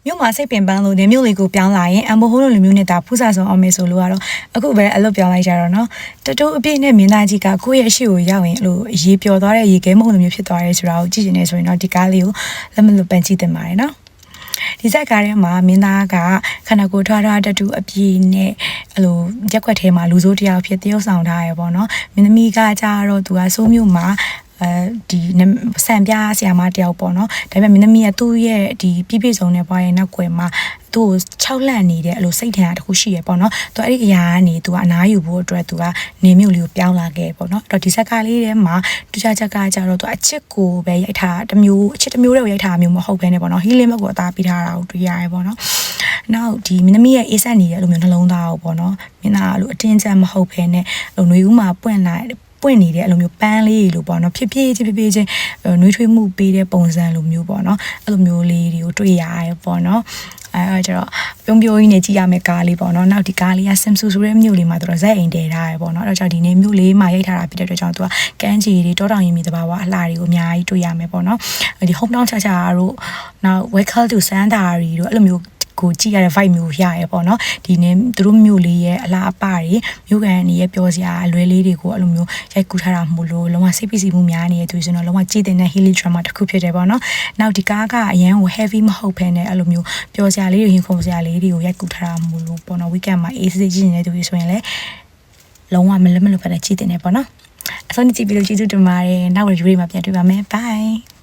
မြို့မှာစိတ်ပင်ပန်းလို့နေမြို့လေးကိုပြောင်းလာရင်အမဟိုးလိုမျိုးနဲ့ဒါဖူးစာဆောင်အောင်မယ်ဆိုလို့ကတော့အခုပဲအလုပ်ပြောင်းလိုက်ကြတော့နော်တတိုးအပြည့်နဲ့မင်းသားကြီးကကိုယ့်ရဲ့အရှိကိုရောက်ရင်လို့ရေပျော်သွားတဲ့ရေခဲမုံလိုမျိုးဖြစ်သွားရဲဆိုတာကိုကြည့်နေဆိုရင်တော့ဒီကားလေးကိုလက်မလွတ်ပန်းကြည့်တင်ပါတယ်နော်ဒီဇက်ကားထဲမှာမင်းသားကခန္ဓာကိုယ်ထွားတတူအပြည့်နဲ့အဲ့လိုရက်ွက်ထဲမှာလူစိုးတယောက်ဖြစ်တရုပ်ဆောင်ထားရပေါ့နော်မင်းသမီးကကြတော့သူကစိုးမျိုးမှာဒီဆန်ပြားဆရာမတယောက်ပေါ့နော်ဒါပေမဲ့မင်းသမီးကသူ့ရဲ့ဒီပြည့်စုံတဲ့ဘွားရဲ့နောက်ွယ်မှာသူ့ကို6လန့်နေတဲ့အဲ့လိုစိတ်ထင်တာတခုရှိရပေါ့နော်သူအဲ့ဒီအရာကနေသူကအနားယူဖို့အတွက်သူကနေမြို့လေးကိုပြောင်းလာခဲ့ပေါ့နော်အဲ့တော့ဒီဇက်ကားလေးထဲမှာတူချချက်ကကြတော့သူအချစ်ကိုပဲရိုက်ထားတစ်မျိုးအချစ်တစ်မျိုးတည်းကိုရိုက်ထားမျိုးမဟုတ်ဘဲနဲ့ပေါ့နော်ဟီလင်းဘက်ကိုအသားပေးထားတာကိုတွေ့ရတယ်ပေါ့နော်နောက်ဒီမင်းသမီးရဲ့အေးဆက်နေတဲ့အဲ့လိုမျိုးနှလုံးသားကိုပေါ့နော်မင်းသားအဲ့လိုအတင်းကျပ်မဟုတ်ဘဲနဲ့ဟိုຫນွေဦးမှာပွင့်နေတဲ့အဲ့လိုမျိုးပန်းလေးလိုပေါ့နော်ဖြည်းဖြည်းချင်းနှွေးထွေးမှုပေးတဲ့ပုံစံလိုမျိုးပေါ့နော်အဲ့လိုမျိုးလေးတွေကိုတွေ့ရတယ်ပေါ့နော်အဲကျတော့ပြုံးပြိုးကြီးနဲ့ကြည့်ရမယ့်ကားလေးပေါ့နော်နောက်ဒီကားလေးကဆမ်ဆူဆိုတဲ့မြို့လေးမှာသူတို့ဇက်အိမ်တည်ထားရပေါ့နော်အဲ့တော့ကြောင့်ဒီနေ့မြို့လေးမှာရိုက်ထားတာဖြစ်တဲ့အတွက်ကြောင့်သူကကန်းချီတွေတောတောင်ရင်မြေတဘာဝအလှတွေကိုအများကြီးတွေ့ရမယ်ပေါ့နော်ဒီ home town ချာတို့နောက် welcome to Sandari တို့အဲ့လိုမျိုးကိုကြည့်ရတဲ့ vibe မျိုးရရဲပေါ့နော်ဒီနေ့သူတို့မျိုးလေးရဲ့အလားအပတွေမျိုးကန်နေရဲ့ပြောစရာအလွဲလေးတွေကိုအဲ့လိုမျိုးရိုက်ကူးထားတာမို့လို့လုံးဝစိတ်ပီစီမှုများနေတဲ့သူဆိုတော့လုံးဝကြည့်တဲ့ healy drama တစ်ခုဖြစ်တယ်ပေါ့နော်နောက်ဒီကားကအရန်ကို heavy မဟုတ်ဘဲနဲ့အဲ့လိုမျိုးပြောစရာလေးတွေရင်ခုန်စရာလေးတွေကိုရိုက်ကူးထားတာမို့လို့ပေါ့နော် weekend မှာ AC ကြည့်နေတဲ့သူတွေဆိုရင်လည်းလုံးဝမလွတ်ဖက်နဲ့ကြည့်တဲ့နေပေါ့နော်အဆုံးကြည့်ပြီးလို့ကျေးဇူးတင်ပါတယ်နောက်ဝီဒီယိုမှာပြန်တွေ့ပါမယ် bye